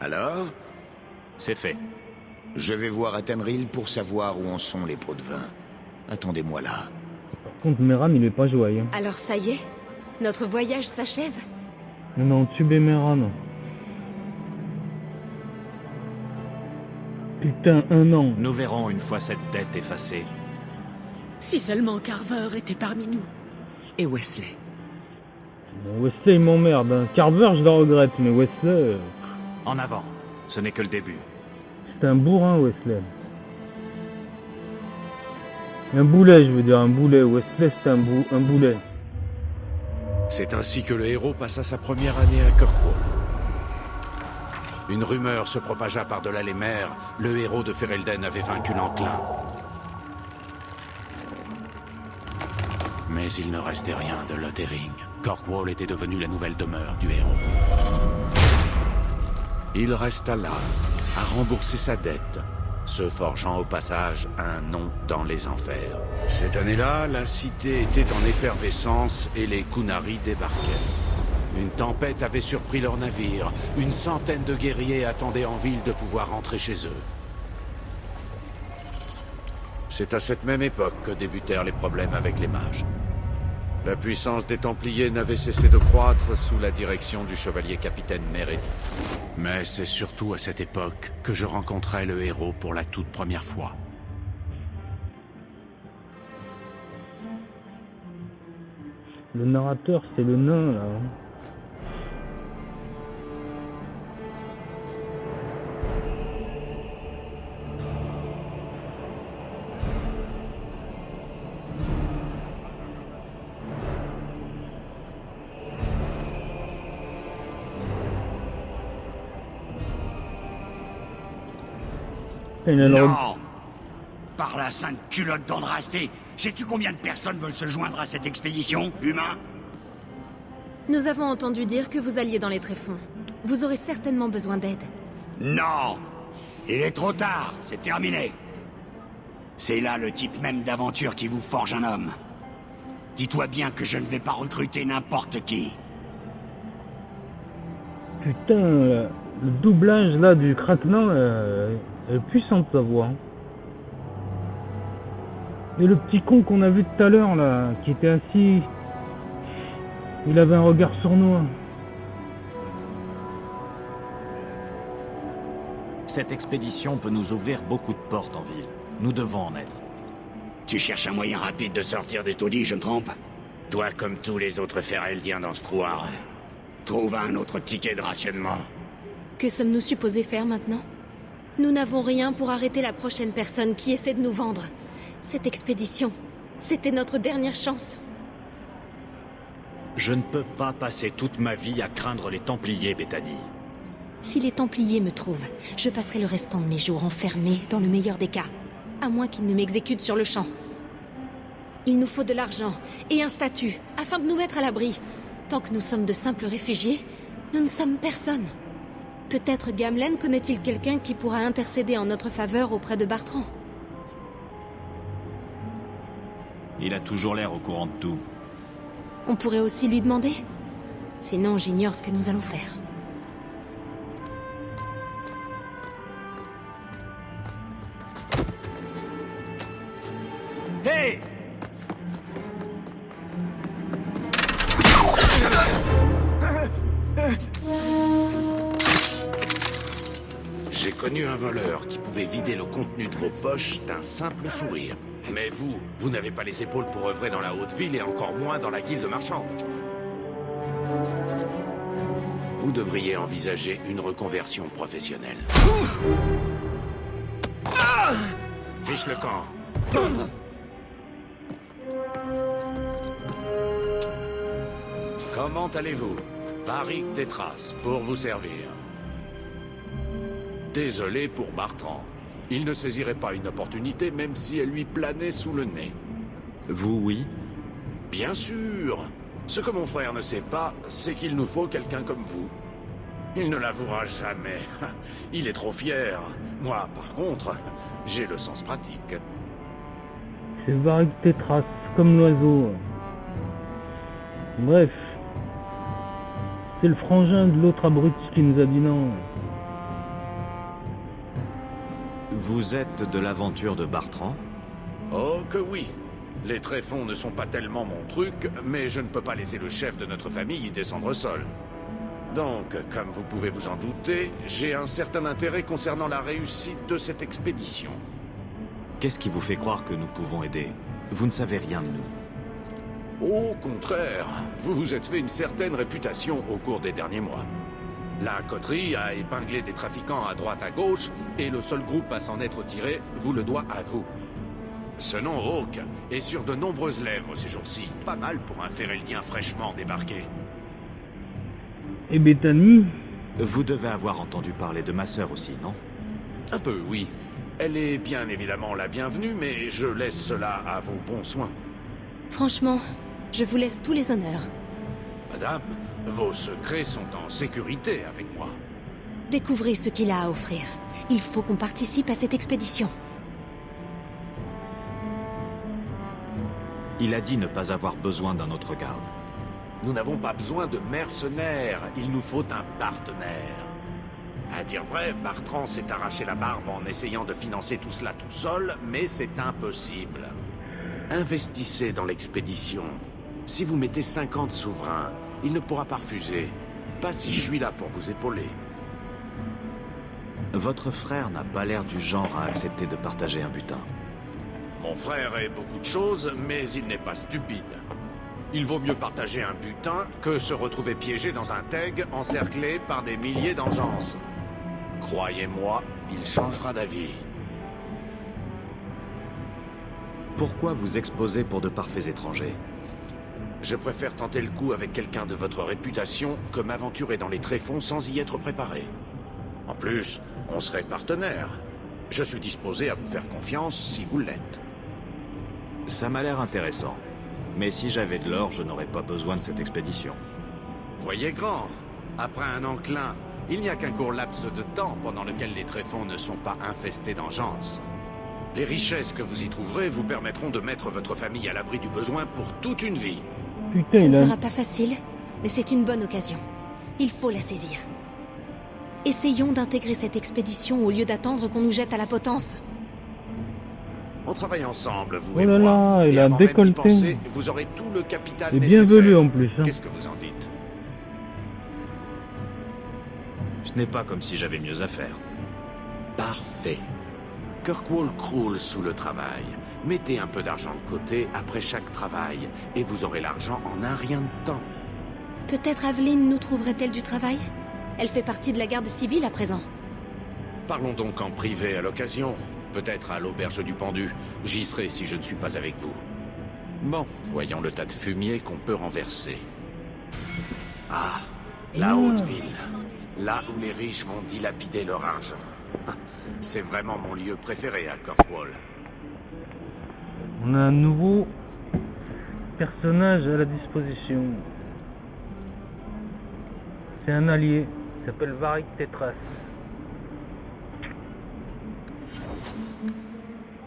Alors? C'est fait. Je vais voir Athenril pour savoir où en sont les pots de vin. Attendez-moi là. Par contre, Meran, il est pas joyeux. Alors ça y est? Notre voyage s'achève? Non, tuer Meran. Putain, 1 an. Nous verrons une fois cette dette effacée. Si seulement Carver était parmi nous. Et Wesley? Bon, Wesley, il m'emmerde. Hein. Carver, je le regrette, mais Wesley... En avant. Ce n'est que le début. C'est un bourrin, Wesley. Un boulet, je veux dire, un boulet. Wesley, c'est un boulet. C'est ainsi que le héros passa sa première année à Kirkwall. Une rumeur se propagea par-delà les mers. Le héros de Ferelden avait vaincu l'enclin. Mais il ne restait rien de Lothering. Kirkwall était devenu la nouvelle demeure du héros. Il resta là, à rembourser sa dette, se forgeant au passage un nom dans les enfers. Cette année-là, la cité était en effervescence et les Kunari débarquaient. Une tempête avait surpris leur navire. Une centaine de guerriers attendaient en ville de pouvoir rentrer chez eux. C'est à cette même époque que débutèrent les problèmes avec les mages. La puissance des Templiers n'avait cessé de croître sous la direction du chevalier capitaine Meredith. Mais c'est surtout à cette époque que je rencontrai le héros pour la toute première fois. Le narrateur, c'est le nain, là. Non! Par la sainte culotte d'Andrasté, sais-tu combien de personnes veulent se joindre à cette expédition, humain? Nous avons entendu dire que vous alliez dans les tréfonds. Vous aurez certainement besoin d'aide. Non! Il est trop tard, c'est terminé. C'est là le type même d'aventure qui vous forge un homme. Dis-toi bien que je ne vais pas recruter n'importe qui. Putain, le doublage là du craquenant, elle est puissante sa voix. Et le petit con qu'on a vu tout à l'heure là, qui était assis, il avait un regard sournois. Cette expédition peut nous ouvrir beaucoup de portes en ville. Nous devons en être. Tu cherches un moyen rapide de sortir des taudis, je me trompe? Toi, comme tous les autres Fereldiens dans ce trouard, trouve un autre ticket de rationnement. Que sommes-nous supposés faire maintenant? Nous n'avons rien pour arrêter la prochaine personne qui essaie de nous vendre. Cette expédition, c'était notre dernière chance. Je ne peux pas passer toute ma vie à craindre les Templiers, Bethany. Si les Templiers me trouvent, je passerai le restant de mes jours enfermé, dans le meilleur des cas. À moins qu'ils ne m'exécutent sur le champ. Il nous faut de l'argent et un statut, afin de nous mettre à l'abri. Tant que nous sommes de simples réfugiés, nous ne sommes personne. Peut-être Gamlen connaît-il quelqu'un qui pourra intercéder en notre faveur auprès de Bartrand. Il a toujours l'air au courant de tout. On pourrait aussi lui demander. Sinon, j'ignore ce que nous allons faire. Hé! J'ai connu un voleur qui pouvait vider le contenu de vos poches d'un simple sourire. Mais vous n'avez pas les épaules pour œuvrer dans la haute ville et encore moins dans la guilde marchande. Vous devriez envisager une reconversion professionnelle. Fiche le camp. Comment allez-vous? Barik Tétras, pour vous servir. Désolé pour Bartrand. Il ne saisirait pas une opportunité même si elle lui planait sous le nez. Vous, oui? Bien sûr. Ce que mon frère ne sait pas, c'est qu'il nous faut quelqu'un comme vous. Il ne l'avouera jamais. Il est trop fier. Moi, par contre, j'ai le sens pratique. C'est Barik Tétras, comme l'oiseau. Bref. C'est le frangin de l'autre abruti qui nous a dit non. Vous êtes de l'aventure de Bartrand? Oh que oui. Les tréfonds ne sont pas tellement mon truc, mais je ne peux pas laisser le chef de notre famille y descendre seul. Donc, comme vous pouvez vous en douter, j'ai un certain intérêt concernant la réussite de cette expédition. Qu'est-ce qui vous fait croire que nous pouvons aider? Vous ne savez rien de nous. Au contraire, vous vous êtes fait une certaine réputation au cours des derniers mois. La coterie a épinglé des trafiquants à droite à gauche, et le seul groupe à s'en être tiré vous le doit à vous. Ce nom Hawk est sur de nombreuses lèvres ces jours-ci, pas mal pour un Féreldien fraîchement débarqué. Et Bethany? Vous devez avoir entendu parler de ma sœur aussi, non? Un peu, oui. Elle est bien évidemment la bienvenue, mais je laisse cela à vos bons soins. Franchement, je vous laisse tous les honneurs. Madame, vos secrets sont en sécurité avec moi. Découvrez ce qu'il a à offrir. Il faut qu'on participe à cette expédition. Il a dit ne pas avoir besoin d'un autre garde. Nous n'avons pas besoin de mercenaires, il nous faut un partenaire. À dire vrai, Bartrand s'est arraché la barbe en essayant de financer tout cela tout seul, mais c'est impossible. Investissez dans l'expédition. Si vous mettez 50 souverains, il ne pourra pas refuser. Pas si je suis là pour vous épauler. Votre frère n'a pas l'air du genre à accepter de partager un butin. Mon frère est beaucoup de choses, mais il n'est pas stupide. Il vaut mieux partager un butin que se retrouver piégé dans un teg encerclé par des milliers d'engeances. Croyez-moi, il changera d'avis. Pourquoi vous exposer pour de parfaits étrangers? Je préfère tenter le coup avec quelqu'un de votre réputation que m'aventurer dans les tréfonds sans y être préparé. En plus, on serait partenaires. Je suis disposé à vous faire confiance si vous l'êtes. Ça m'a l'air intéressant. Mais si j'avais de l'or, je n'aurais pas besoin de cette expédition. Voyez grand, après un enclin, il n'y a qu'un court laps de temps pendant lequel les tréfonds ne sont pas infestés d'engeance. Les richesses que vous y trouverez vous permettront de mettre votre famille à l'abri du besoin pour toute une vie. Putain, Ce ne sera pas facile, mais c'est une bonne occasion. Il faut la saisir. Essayons d'intégrer cette expédition au lieu d'attendre qu'on nous jette à la potence. On travaille ensemble, vous Oh et là moi. là, il et a avant même d'y décolleté. penser, vous aurez tout le capital Et nécessaire. bienvenue en plus. Hein. Qu'est-ce que vous en dites? Ce n'est pas comme si j'avais mieux à faire. Parfait. Kirkwall croule sous le travail. Mettez un peu d'argent de côté après chaque travail, et vous aurez l'argent en un rien de temps. Peut-être Aveline nous trouverait-elle du travail? Elle fait partie de la garde civile à présent. Parlons donc en privé à l'occasion. Peut-être à l'auberge du pendu. J'y serai si je ne suis pas avec vous. Bon, voyons le tas de fumier qu'on peut renverser. Ah, la haute ville. Là où les riches vont dilapider leur argent. C'est vraiment mon lieu préféré à Kirkwall. On a un nouveau personnage à la disposition. 「 personnage à la disposition. C'est un allié, il s'appelle Varric Tetras.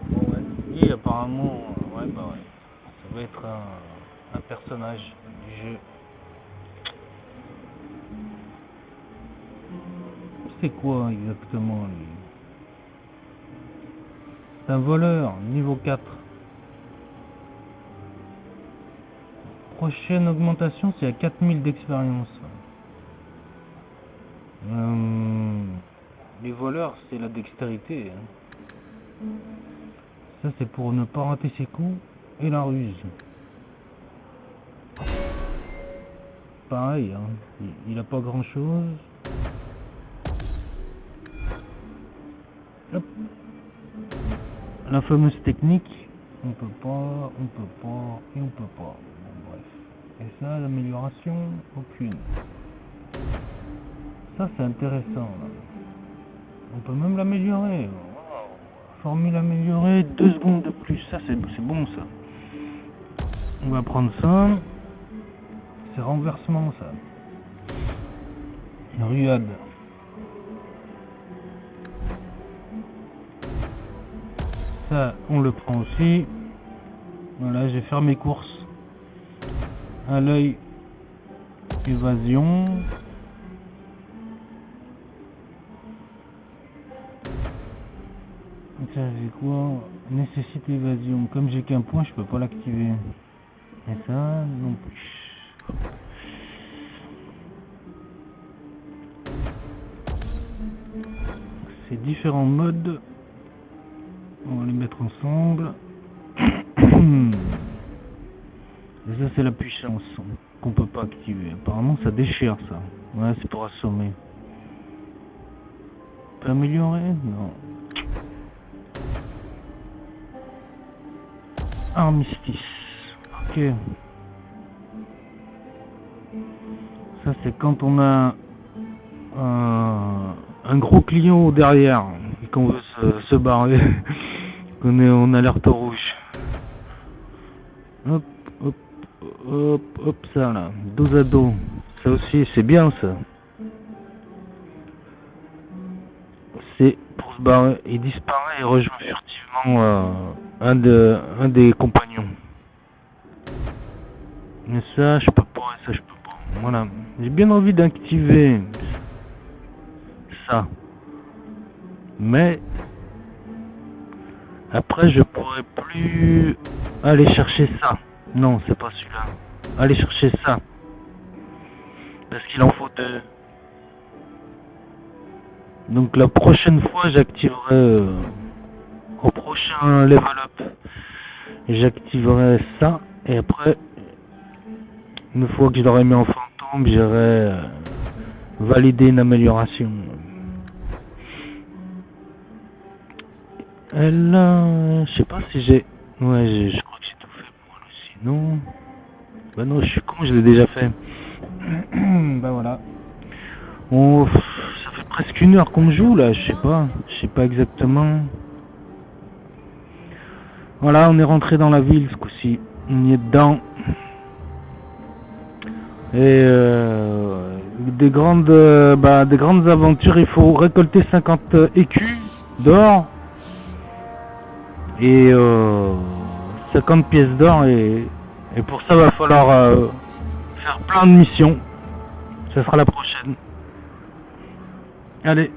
Bon, ouais. Et apparemment, ouais, bah ouais, ça va être un personnage du jeu. C'est quoi exactement lui? C'est un voleur, niveau 4. Prochaine augmentation, c'est à 4000 d'expérience. Les voleurs, c'est la dextérité. Hein. Ça, c'est pour ne pas rater ses coups et la ruse. Pareil, hein. Il a pas grand chose. Hop. La fameuse technique, on peut pas et on peut pas. Bon, bref. Et ça, l'amélioration, aucune. Ça, c'est intéressant. Là. On peut même l'améliorer. Wow. Formule améliorée, 2 secondes de plus. Ça, c'est bon, ça. On va prendre ça. C'est renversement, ça. Ruade. Ça, on le prend aussi. Voilà, j'ai fait mes courses. À l'œil, évasion. Ça, j'ai quoi? Nécessite évasion. Comme j'ai qu'un point, je peux pas l'activer. Et ça, non plus. C'est différents modes. On va les mettre ensemble. Et ça, c'est la puissance qu'on peut pas activer. Apparemment, ça déchire, ça. Ouais, c'est pour assommer. On peut améliorer? Non. Armistice. Ok. Ça, c'est quand on a un gros client derrière et qu'on veut se barrer. Qu'on est en alerte rouge. Hop, hop, hop, hop, ça là. Dos à dos. Ça aussi, c'est bien ça. C'est pour se barrer. Il disparaît et rejoint furtivement un des compagnons. Mais ça, je peux pas. Ça, je peux pas. Voilà. J'ai bien envie d'activer ça. Mais après, je pourrais plus aller chercher ça. Non, c'est pas celui-là. Aller chercher ça. Parce qu'il en faut 2. Donc la prochaine fois, j'activerai au prochain level up. J'activerai ça. Et après, une fois que je l'aurai mis en fantôme, j'irai valider une amélioration. Et là, je sais pas si j'ai... Ouais, je crois que j'ai tout fait pour moi aussi. Non. Bah non, je suis con, je l'ai déjà fait. Bah voilà. Ça fait presque 1 heure qu'on joue là, je sais pas exactement. Voilà, on est rentré dans la ville ce coup-ci. On y est dedans. Et des grandes aventures, il faut récolter 50 écus d'or. Et 50 pièces d'or et pour ça va falloir faire plein de missions. Ça sera la prochaine. Allez.